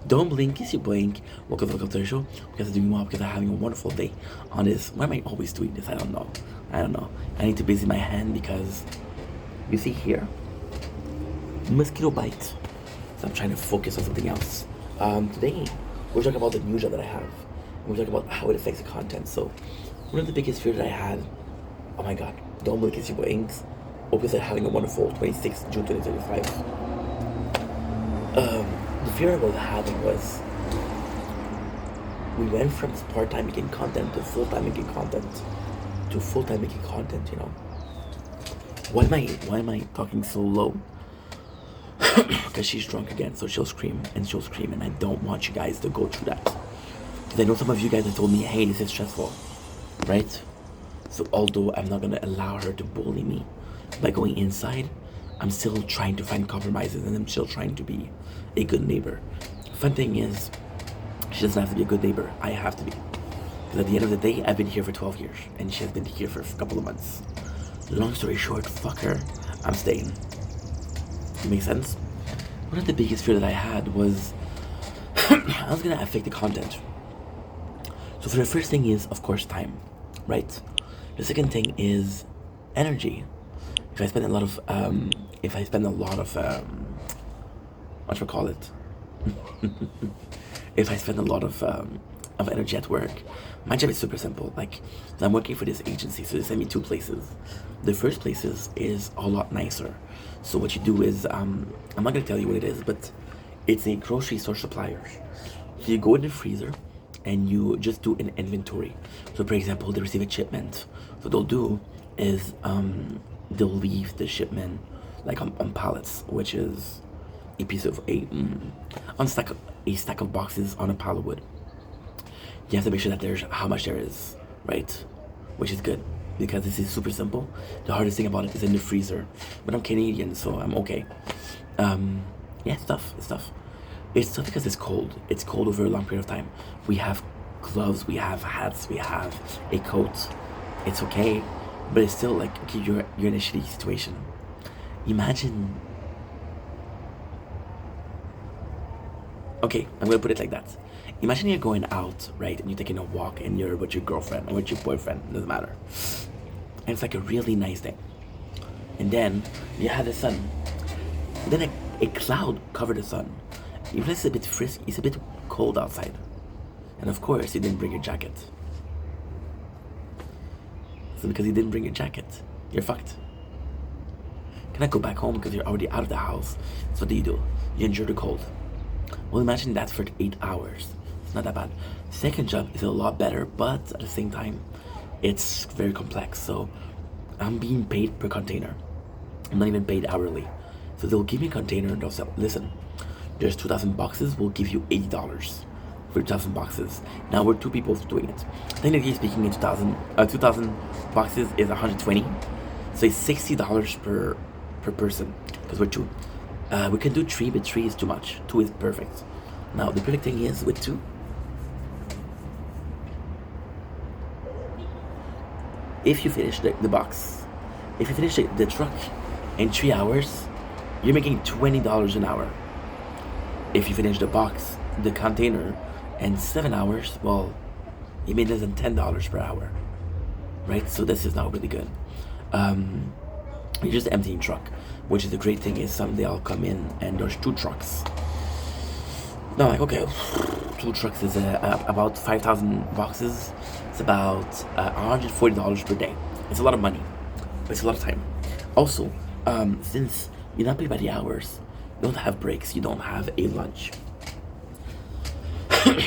Don't blink, kiss your blink. Welcome to the show. Because I'm doing well, because I'm having a wonderful day on this. Why am I always doing this? I don't know. I need to busy my hand because you see here, mosquito bite. So I'm trying to focus on something else. Today, we're talking about the news that I have. And we're talking about how it affects the content. So, one of the biggest fears that I had, oh my god, don't blink, kiss your blinks. Opus are having a wonderful 26th June 2025. The fear I was having was we went from part-time making content to full-time making content to full-time making content. Why am I talking so low? Because she's drunk again, so she'll scream, and I don't want you guys to go through that. Because I know some of you guys have told me, hey, this is stressful, right? So although I'm not gonna allow her to bully me by going inside, I'm still trying to find compromises, and I'm still trying to be a good neighbor. Fun thing is, she doesn't have to be a good neighbor. I have to be. Because at the end of the day, I've been here for 12 years, and she has been here for a couple of months. Long story short, fuck her. I'm staying. It makes sense? One of the biggest fear that I had was I was gonna affect the content. So for the first thing is, of course, time, right? The second thing is energy. If I spend a lot of what you call it? If I spend a lot of energy at work, my job is super simple. Like, I'm working for this agency, so they send me two places. The first places is a lot nicer. So what you do is, I'm not gonna tell you what it is, but it's a grocery store supplier. So you go in the freezer and you just do an inventory. So for example, they receive a shipment. So what they'll do is they'll leave the shipment like on pallets, which is a piece of a stack of boxes on a pile of wood. You have to make sure that there's how much there is, right? Which is good because this is super simple. The hardest thing about it is in the freezer, but I'm Canadian, so I'm okay. Yeah, it's tough. It's tough because it's cold. It's cold over a long period of time. We have gloves, we have hats, we have a coat. It's okay, but it's still like, okay, you're in a shitty situation. Imagine. Okay, I'm gonna put it like that. Imagine you're going out, right, and you're taking a walk, and you're with your girlfriend or with your boyfriend, doesn't matter. And it's like a really nice day. And then you have the sun. Then a cloud covered the sun. You realize it's a bit frisky, it's a bit cold outside. And of course, you didn't bring your jacket. So because you didn't bring your jacket, you're fucked. Can I go back home because you're already out of the house? So what do? You endure the cold. Well, imagine that for 8 hours. It's not that bad. Second job is a lot better, but at the same time, it's very complex. So I'm being paid per container. I'm not even paid hourly. So they'll give me a container and they'll say, listen, there's 2,000 boxes, we'll give you $80 for 2,000 boxes. Now we're two people doing it. Technically speaking, in 2,000 boxes is 120. So it's $60 per person, because we're two. We can do 3, but 3 is too much. 2 is perfect. Now the perfect thing is with 2, if you finish the box, if you finish the truck in 3 hours, you're making $20 an hour. If you finish the box, the container, in 7 hours, well, you made less than $10 per hour, right? So this is not really good. You're just emptying truck, which is the great thing is someday I'll come in and there's 2 trucks. Now, like, okay, 2 trucks is about 5,000 boxes. It's about $140 per day. It's a lot of money, but it's a lot of time. Also, since you're not paid by the hours, you don't have breaks, you don't have a lunch.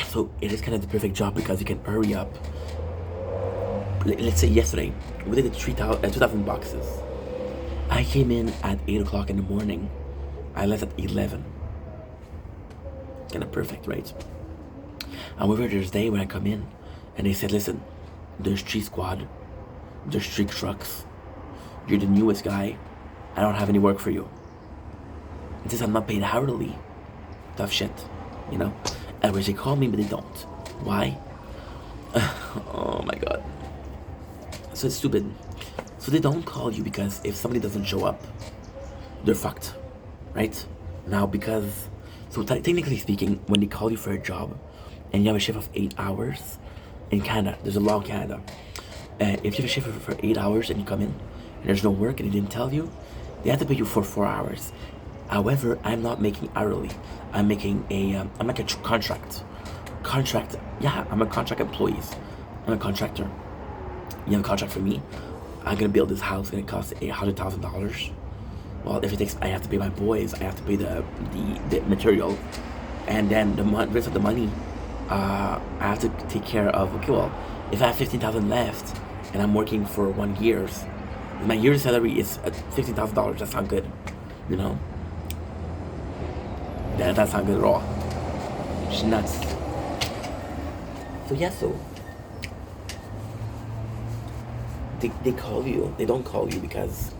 So it is kind of the perfect job because you can hurry up. Let's say yesterday, we did 2,000 boxes. I came in at 8 o'clock in the morning. I left at 11. Kind of perfect, right? However, there's a day when I come in and they said, listen, there's 3 squad, there's 3 trucks, you're the newest guy, I don't have any work for you. And since I'm not paid hourly, tough shit, you know? I wish they call me, but they don't. Why? Oh my god. So it's stupid. So they don't call you because if somebody doesn't show up, they're fucked, right? Now because So technically speaking, when they call you for a job and you have a shift of 8 hours in Canada, there's a law in Canada. If you have a shift for 8 hours and you come in and there's no work and they didn't tell you, they have to pay you for 4 hours. However, I'm not making hourly. I'm making I'm like a contract. Yeah, I'm a contract employee. I'm a contractor. You have a contract for me. I'm gonna build this house and it costs $800,000. Well, if it takes, I have to pay my boys. I have to pay the material, and then the rest of the money, I have to take care of. Okay, well, if I have 15,000 left and I'm working for 1 year, my year's salary is $15,000. That's not good, you know. That's not good at all. It's nuts. So yeah, so they call you. They don't call you because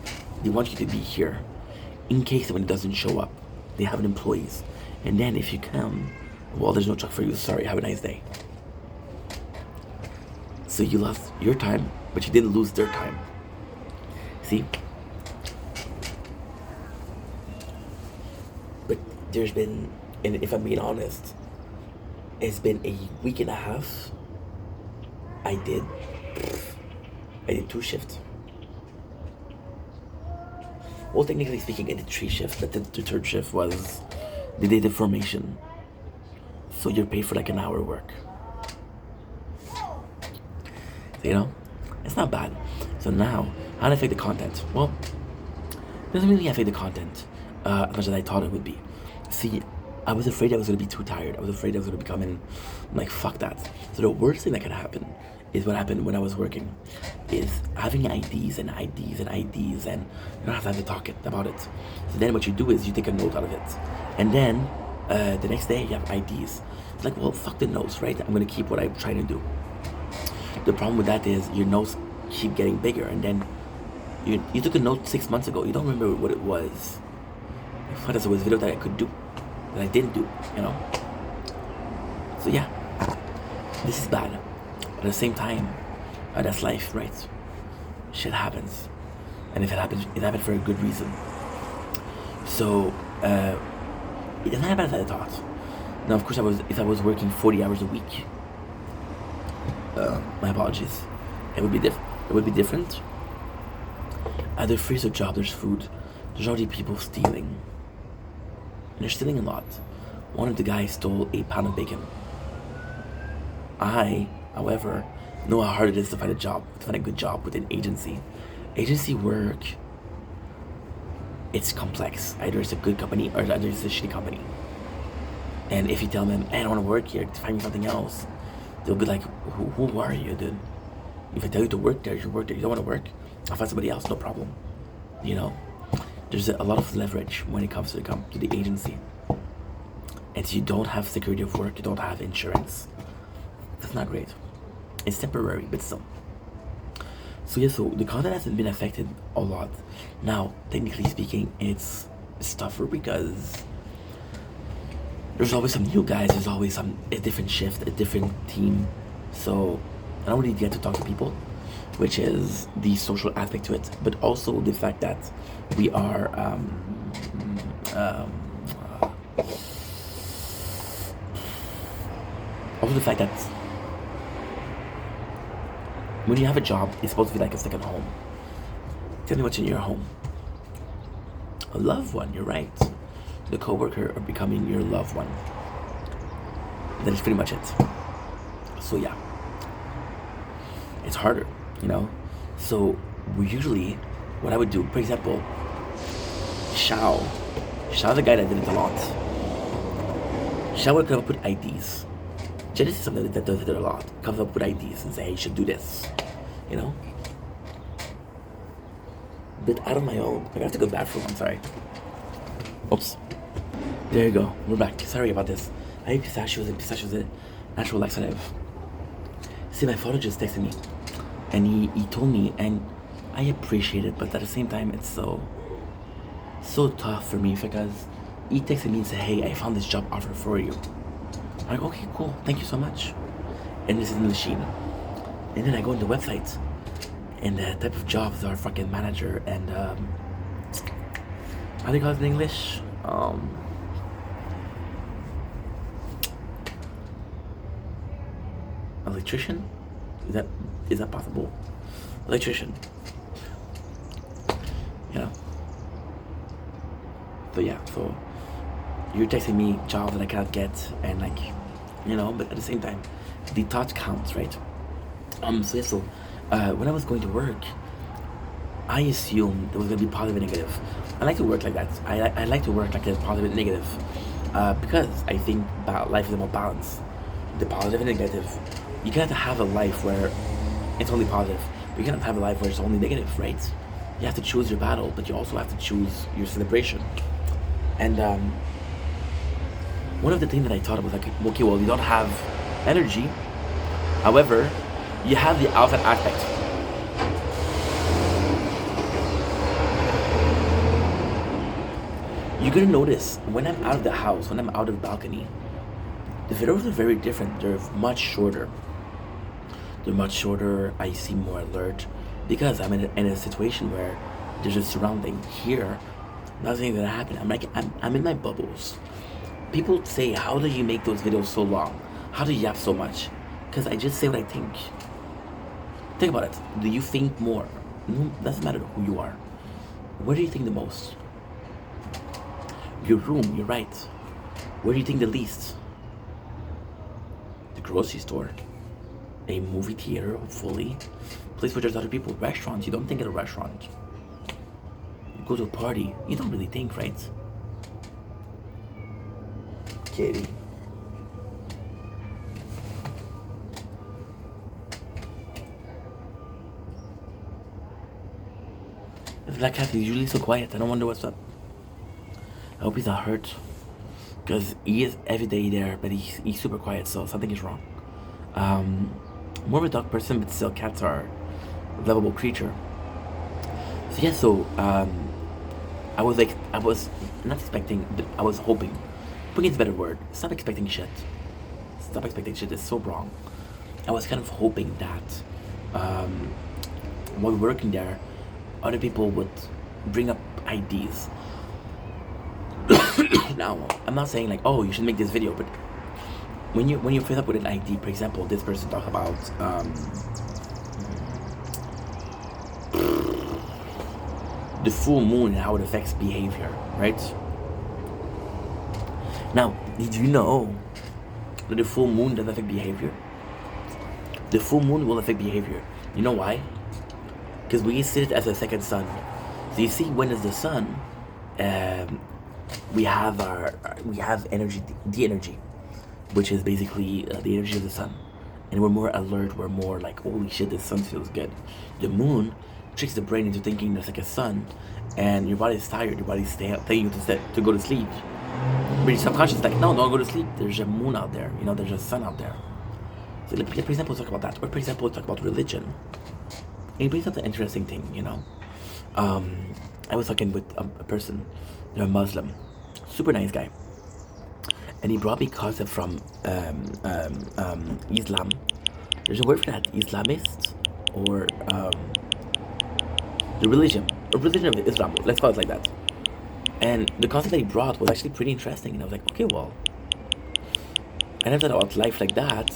they want you to be here. In case when it doesn't show up, they have employees. And then if you come, well, there's no truck for you. Sorry, have a nice day. So you lost your time, but you didn't lose their time. See? But there's been, and if I'm being honest, it's been a week and a half. I did 2 shifts. Well, technically speaking, I did 3 shifts, but the third shift was the day of formation. So you're paid for like an hour work. You know? It's not bad. So now, how do I affect the content? Well, it doesn't really affect the content as much as I thought it would be. See, I was afraid I was going to be too tired. I was afraid I was going to be coming. I'm like, fuck that. So the worst thing that could happen is what happened when I was working, is having IDs and you don't have time to talk about it. So then what you do is you take a note out of it. And then the next day you have IDs. It's like, well, fuck the notes, right? I'm going to keep what I'm trying to do. The problem with that is your notes keep getting bigger, and then you took a note 6 months ago. You don't remember what it was. What else was video that I could do that I didn't do, you know? So yeah, this is bad. At the same time, that's life, right? Shit happens, and if it happens for a good reason. So it's not as bad as I thought. Now, of course, if I was working 40 hours a week, my apologies, it would be different. At the freezer job, there's food. There's already people stealing. And they're stealing a lot. One of the guys stole 8 pounds of bacon. I, however, know how hard it is to find a good job with an agency. Agency work, it's complex. Either it's a good company or either it's a shitty company. And if you tell them, hey, I don't want to work here, to find me something else, they'll be like, who are you, dude? If I tell you to work there, you work there. You don't want to work, I'll find somebody else, no problem. You know, there's a lot of leverage when it comes to the agency. And so you don't have security of work, you don't have insurance. That's not great. It's temporary, but still. So yeah, so the content hasn't been affected a lot. Now, technically speaking, it's tougher because there's always some new guys, there's always a different shift, a different team. So I don't really get to talk to people, which is the social aspect to it, but also the fact that we are also the fact that when you have a job, it's supposed to be like a second home. Tell me what's in your home. A loved one, you're right. The coworker are becoming your loved one. That is pretty much it. So yeah, it's harder, you know. So we usually, what I would do, for example, Shao, the guy that did it a lot. Shao would come up with IDs. Genesis is something that does it a lot. Comes up with IDs and say, hey, you should do this, you know. But out of my own, I have to go to the bathroom. I'm sorry. Oops. There you go. We're back. Sorry about this. I ate pistachios, and pistachios is a natural laxative. See, my father just texted me, and he told me, and I appreciate it, but at the same time, it's so tough for me because he texted me and said, hey, I found this job offer for you. I'm like, okay, cool, thank you so much. And this is in the machine. And then I go on the website, and the type of jobs are fucking manager and how do you call it in English? electrician. Is that possible? Electrician. You know. So yeah. So you're texting me jobs that I cannot get, and like, but at the same time, the thought counts, right? So yeah. So when I was going to work, I assumed there was gonna be positive and negative. I like to work like that. I like to work like a positive and negative, because I think life is about balance. The positive and negative. You can't have a life where it's only positive, but you can't have a life where it's only negative, right? You have to choose your battle, but you also have to choose your celebration. And one of the things that I thought was like, okay, well, you don't have energy, however, you have the outside aspect. You're gonna notice when I'm out of the house, when I'm out of the balcony, the videos are very different. They're much shorter. I seem more alert because I'm in a situation where there's a surrounding. Here, nothing gonna happen. I'm in my bubbles. People say, how do you make those videos so long? How do you have so much? Because I just say what I think. Think about it. Do you think more? No, doesn't matter who you are. Where do you think the most? Your room, you're right. Where do you think the least? The grocery store. A movie theater, hopefully. Place where there's other people. Restaurants, you don't think at a restaurant. You go to a party, you don't really think, right? Katie. The black cat is usually so quiet. I don't wonder what's up. I hope he's not hurt. Because he is every day there, but he's super quiet, so something is wrong. More of a dog person, but still cats are a lovable creature. So yeah, I was not expecting, I was hoping. Hoping is a better word. Stop expecting shit. Stop expecting shit is so wrong. I was kind of hoping that while working there, other people would bring up ideas. Now, I'm not saying like, oh, you should make this video, but when you face up with an idea, for example, this person talked about the full moon and how it affects behavior, right? Now, did you know that the full moon doesn't affect behavior? The full moon will affect behavior. You know why? Because we see it as a second sun. So you see, when it's the sun, we have energy, the energy, which is basically the energy of the sun, and we're more alert. We're more like, holy shit, the sun feels good. The moon tricks the brain into thinking there's like a sun, and your body's tired. Your body's telling you to go to sleep, but your subconscious is like, no, don't go to sleep. There's a moon out there. There's a sun out there. So, for example, talk about that, or for example, talk about religion. And it brings up an interesting thing. I was talking with a person, they're a Muslim, super nice guy, and he brought me concept from Islam. There's a word for that, Islamist, or the religion of Islam. Let's call it like that. And the concept that he brought was actually pretty interesting, and I was like, okay, well, I never thought about life like that.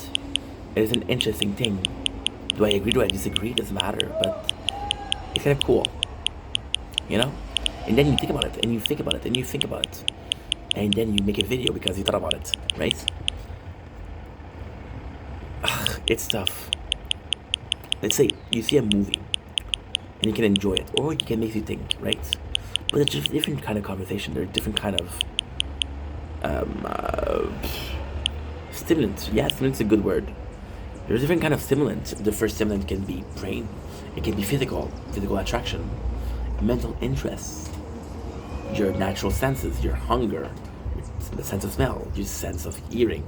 It is an interesting thing. Do I agree? Do I disagree? It doesn't matter, but it's kind of cool, And then you think about it, and you think about it, and you think about it, and then you make a video because you thought about it, right? It's tough. Let's say you see a movie, and you can enjoy it, or it can make you think, right? But it's just a different kind of conversation. There's different kind of stimulant. Yeah, stimulant's a good word. There's different kind of stimulant. The first stimulant can be brain. It can be physical attraction, mental interest, your natural senses, your hunger, the sense of smell, your sense of hearing.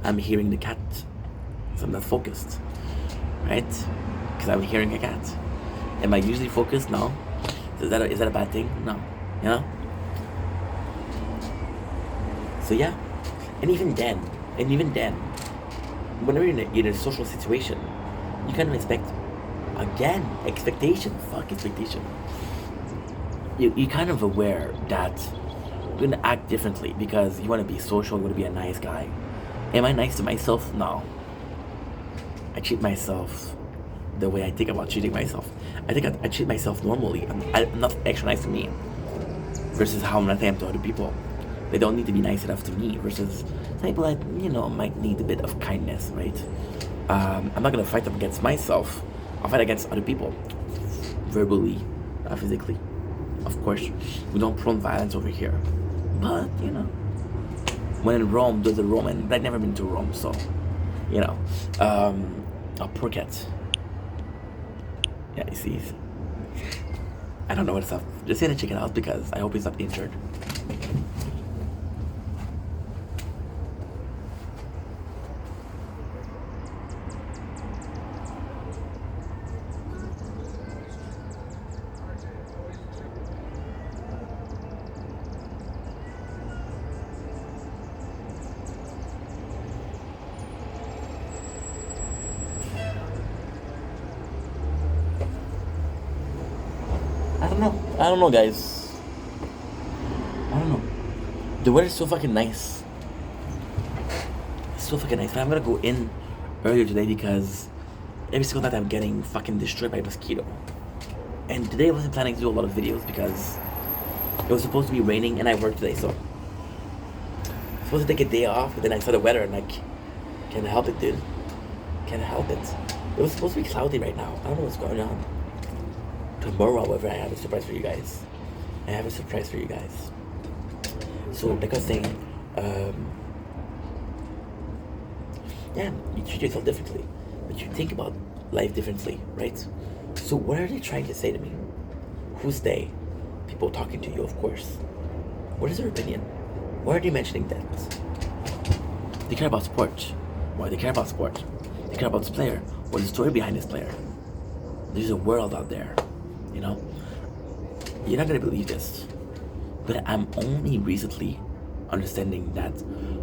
I'm hearing the cat, so I'm not focused, right? Because I'm hearing a cat. Am I usually focused? No. Is that a bad thing? No. So yeah, and even then, whenever you're in a social situation, you kind of expect, again, expectation. You're kind of aware that you're going to act differently because you want to be social, you want to be a nice guy. Am I nice to myself? No. I treat myself the way I think about treating myself. I think I treat myself normally. I'm not extra nice to me versus how nice I am to other people. They don't need to be nice enough to me versus people that, might need a bit of kindness, right? I'm not gonna fight up against myself. I'll fight against other people, verbally, physically. Of course, we don't prone violence over here, but when in Rome, do the Roman. But I've never been to Rome, so a poor cat. Yeah, you see. I don't know what's up. Just gonna check it out because I hope he's not injured. I don't know, guys. I don't know. The weather's so fucking nice. It's so fucking nice. But I'm gonna go in earlier today because every single night I'm getting fucking destroyed by a mosquito. And today I wasn't planning to do a lot of videos because it was supposed to be raining and I worked today, so I'm supposed to take a day off, but then I saw the weather and can't help it, dude. Can't help it. It was supposed to be cloudy right now. I don't know what's going on. Tomorrow, however, I have a surprise for you guys. So, like I was saying, yeah, you treat yourself differently, but you think about life differently, right? So, what are they trying to say to me? Who's they? People talking to you, of course. What is their opinion? Why are they mentioning that? They care about sport. Why they care about sport? They care about this player. What is the story behind this player? There's a world out there. You're not gonna believe this, but I'm only recently understanding that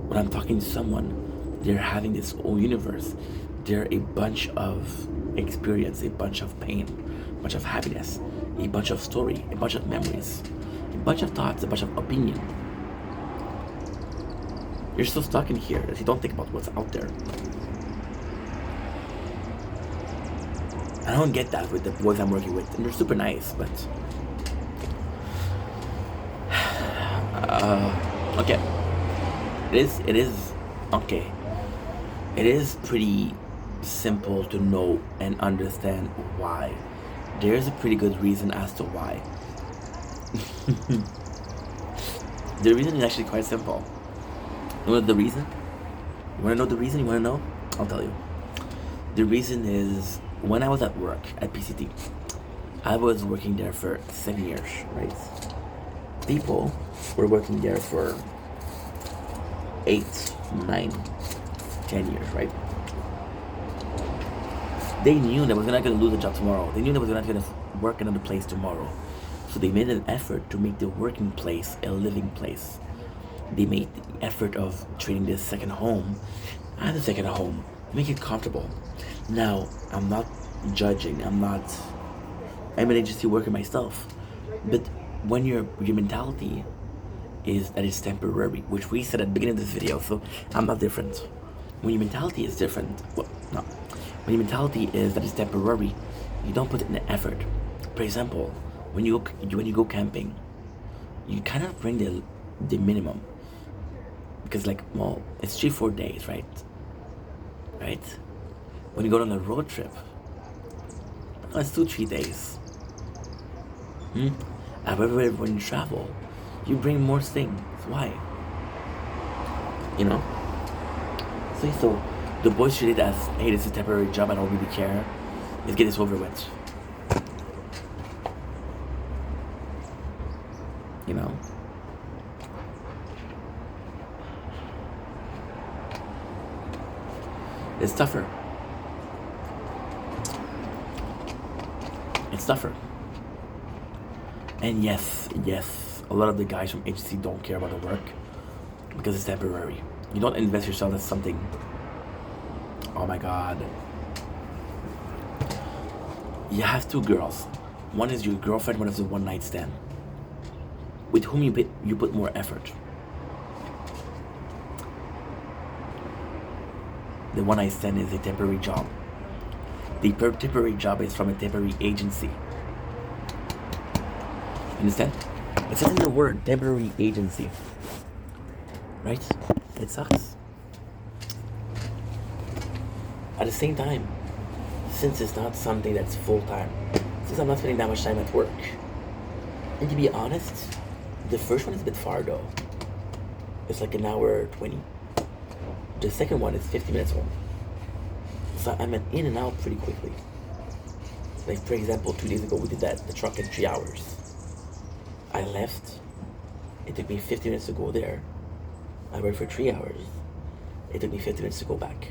when I'm talking to someone, they're having this whole universe. They're a bunch of experience, a bunch of pain, a bunch of happiness, a bunch of story, a bunch of memories, a bunch of thoughts, a bunch of opinion. You're so stuck in here that you don't think about what's out there. I don't get that with the boys I'm working with, and they're super nice, but okay. It is okay. It is pretty simple to know and understand why. There's a pretty good reason as to why. The reason is actually quite simple. You know the reason? You wanna know the reason? You wanna know? I'll tell you. The reason is when I was at work at PCT, I was working there for 7 years, right? People were working there for 8, 9, 10 years, right? They knew they were not going to lose a job tomorrow. They knew they were not going to work another place tomorrow. So they made an effort to make the working place a living place. They made the effort of treating this second home as a second home. Make it comfortable. Now, I'm not judging. I'm an agency worker myself. But when your mentality is that it's temporary, which we said at the beginning of this video, so I'm not different. When your mentality is different, when your mentality is that it's temporary, you don't put in the effort. For example, when you go camping, you kind of bring the minimum. Because it's 3-4 days, right? Right? When you go on a road trip, it's 2-3 days. However, when you travel, you bring more things. Why? So the boys treat it as, hey, this is a temporary job, I don't really care. Let's get this over with. It's tougher. It's tougher. And yes, a lot of the guys from agency don't care about the work because it's temporary. You don't invest yourself in something. Oh my God. You have 2 girls. One is your girlfriend, one is a one-night stand. With whom you put more effort. The one-night stand is a temporary job. The temporary job is from a temporary agency. Understand? It says in the word temporary agency. Right? It sucks. At the same time, since it's not something that's full time, since I'm not spending that much time at work, and to be honest, the first one is a bit far though. It's like an hour 20. The second one is 50 minutes home. So I'm in and out pretty quickly. Like for example, 2 days ago we did that, the truck in 3 hours. I left, it took me 50 minutes to go there. I worked for 3 hours. It took me 50 minutes to go back.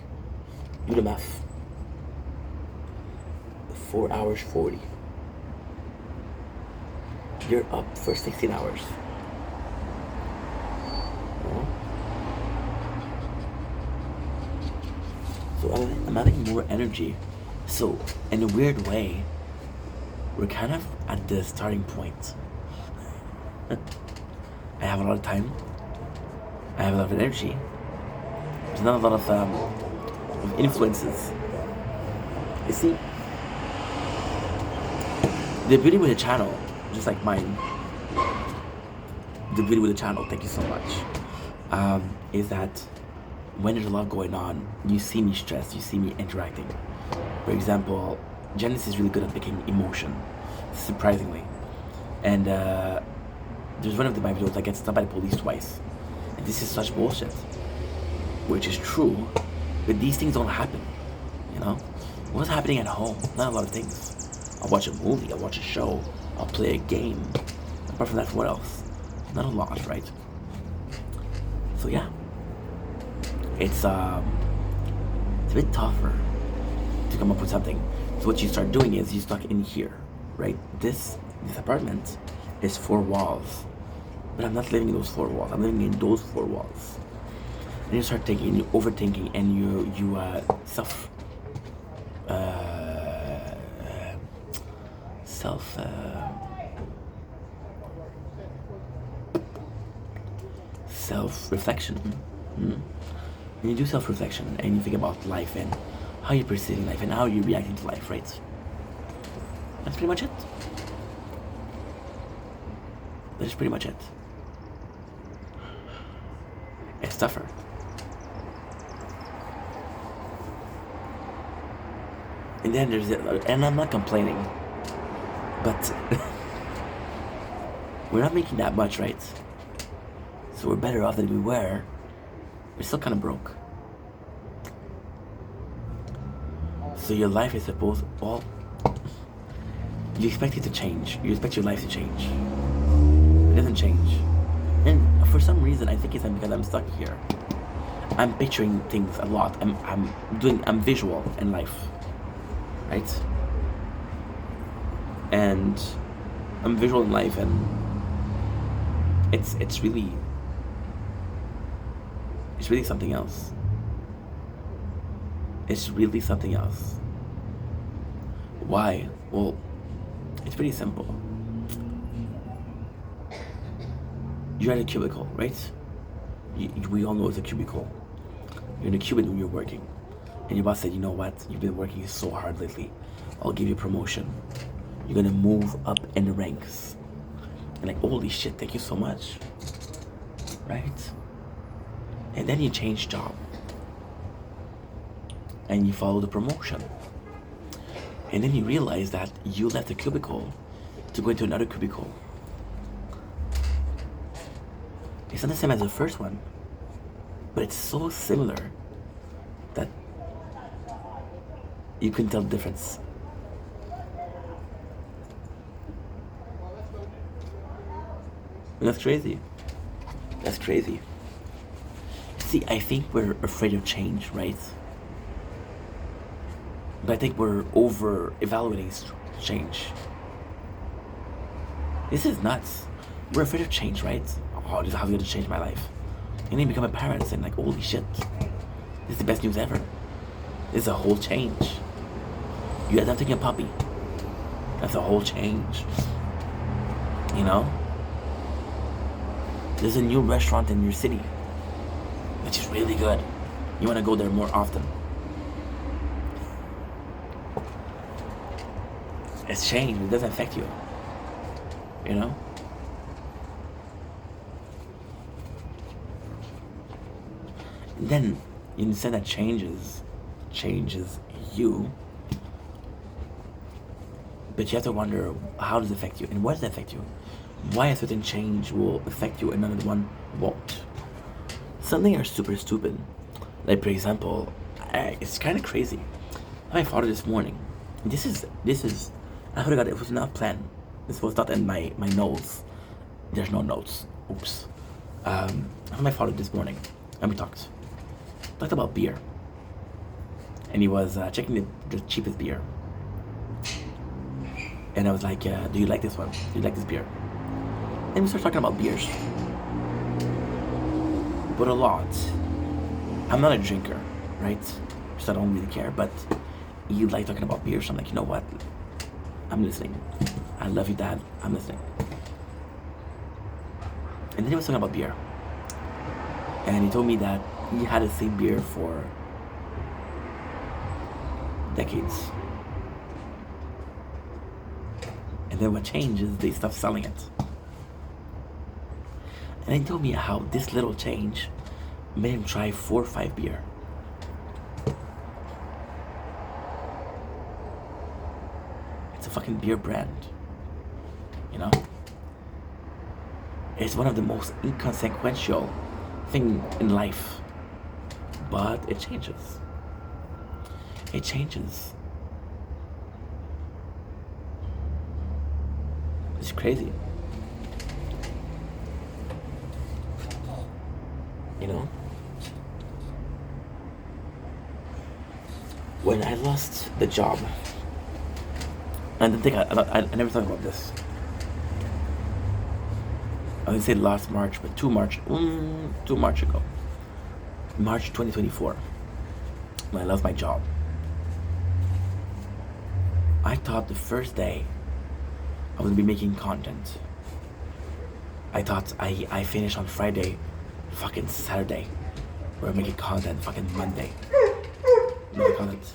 Do the math. 4 hours 40. You're up for 16 hours. So I'm having more energy. So in a weird way, we're kind of at the starting point. I have a lot of time. I have a lot of energy. There's not a lot of influences. You see, the beauty with the channel, just like mine, the beauty with the channel, thank you so much, is that when there's a lot going on, you see me stressed, you see me interacting. For example, Janice is really good at picking emotion, surprisingly. And there's one of my videos that gets stopped by the police twice. And this is such bullshit. Which is true, but these things don't happen, you know? What's happening at home? Not a lot of things. I'll watch a movie, I'll watch a show, I'll play a game. Apart from that, what else? Not a lot, right? So yeah. It's a bit tougher to come up with something. So what you start doing is you stuck in here, right? This apartment is 4 walls, but I'm not living in those 4 walls. I'm living in those 4 walls. And you start thinking, you overthinking, and you self reflection. When you do self-reflection and you think about life and how you're perceiving life and how you're reacting to life, right? That's pretty much it. That's pretty much it. It's tougher. And then there's it, and I'm not complaining, but we're not making that much, right? So we're better off than we were. We're still kind of broke. So your life is supposed, well, you expect it to change. You expect your life to change. It doesn't change. And for some reason, I think it's because I'm stuck here. I'm picturing things a lot. I'm visual in life, right? And I'm visual in life, and it's really something else. It's really something else. Why? Well, it's pretty simple. You're at a cubicle, right? We all know it's a cubicle. You're in a cubicle when you're working. And your boss said, you know what? You've been working so hard lately. I'll give you a promotion. You're gonna move up in the ranks. And like, holy shit, thank you so much. Right? And then you change job. And you follow the promotion. And then you realize that you left the cubicle to go into another cubicle. It's not the same as the first one, but it's so similar that you can tell the difference. And that's crazy. That's crazy. See, I think we're afraid of change, right? But I think we're over-evaluating change. This is nuts. We're afraid of change, right? Oh, this is how I'm gonna change my life. And then you become a parent and like, holy shit, this is the best news ever. This is a whole change. You adopting a puppy. That's a whole change. You know? There's a new restaurant in your city, which is really good. You wanna go there more often. It's changed. It doesn't affect you. You know. And then you understand that changes you, but you have to wonder, how does it affect you and what does it affect you? Why a certain change will affect you and another one won't? Some things are super stupid. Like, for example, it's kind of crazy. My father this morning. This is. I forgot, it was not planned. This was not in my notes. There's no notes. Oops. I met my father this morning, and we talked about beer, and he was checking the cheapest beer. And I was like, "Do you like this one? Do you like this beer?" And we started talking about beers, but a lot. I'm not a drinker, right? So I don't really care. But you like talking about beer, so I'm like, you know what? I'm listening. I love you, Dad. I'm listening. And then he was talking about beer, and he told me that he had the same beer for decades. And then what changed is they stopped selling it. And he told me how this little change made him try 4 or 5 beer. It's a fucking beer brand. You know? It's one of the most inconsequential thing in life. But it changes. It changes. It's crazy. You know? When I lost the job, I didn't think I never thought about this. I didn't say last March, but 2 March ago. March 2024. When I lost my job. I thought the first day I was gonna be making content. I thought I finished on Friday, fucking Saturday. We're making content fucking Monday. Making content.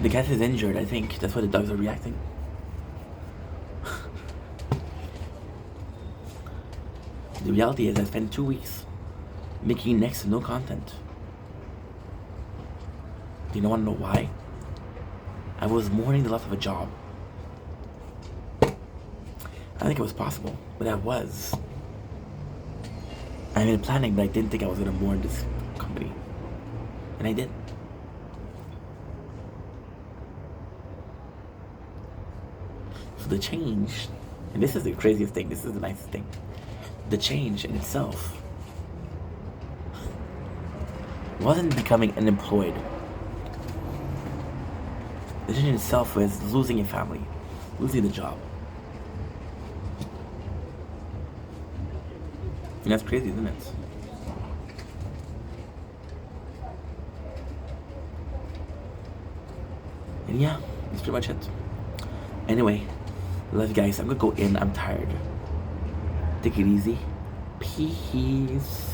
The cat is injured, I think. That's why the dogs are reacting. The reality is I spent 2 weeks making next to no content. Do you want to know why? I was mourning the loss of a job. I think it was possible, but I was. I made planning, but I didn't think I was going to mourn this company. And I did. So the change, and this is the craziest thing, this is the nicest thing. The change in itself wasn't becoming unemployed. The change in itself was losing your family, losing the job. And that's crazy, isn't it? And yeah, that's pretty much it. Anyway, love you guys. I'm gonna go in. I'm tired. Take it easy. Peace.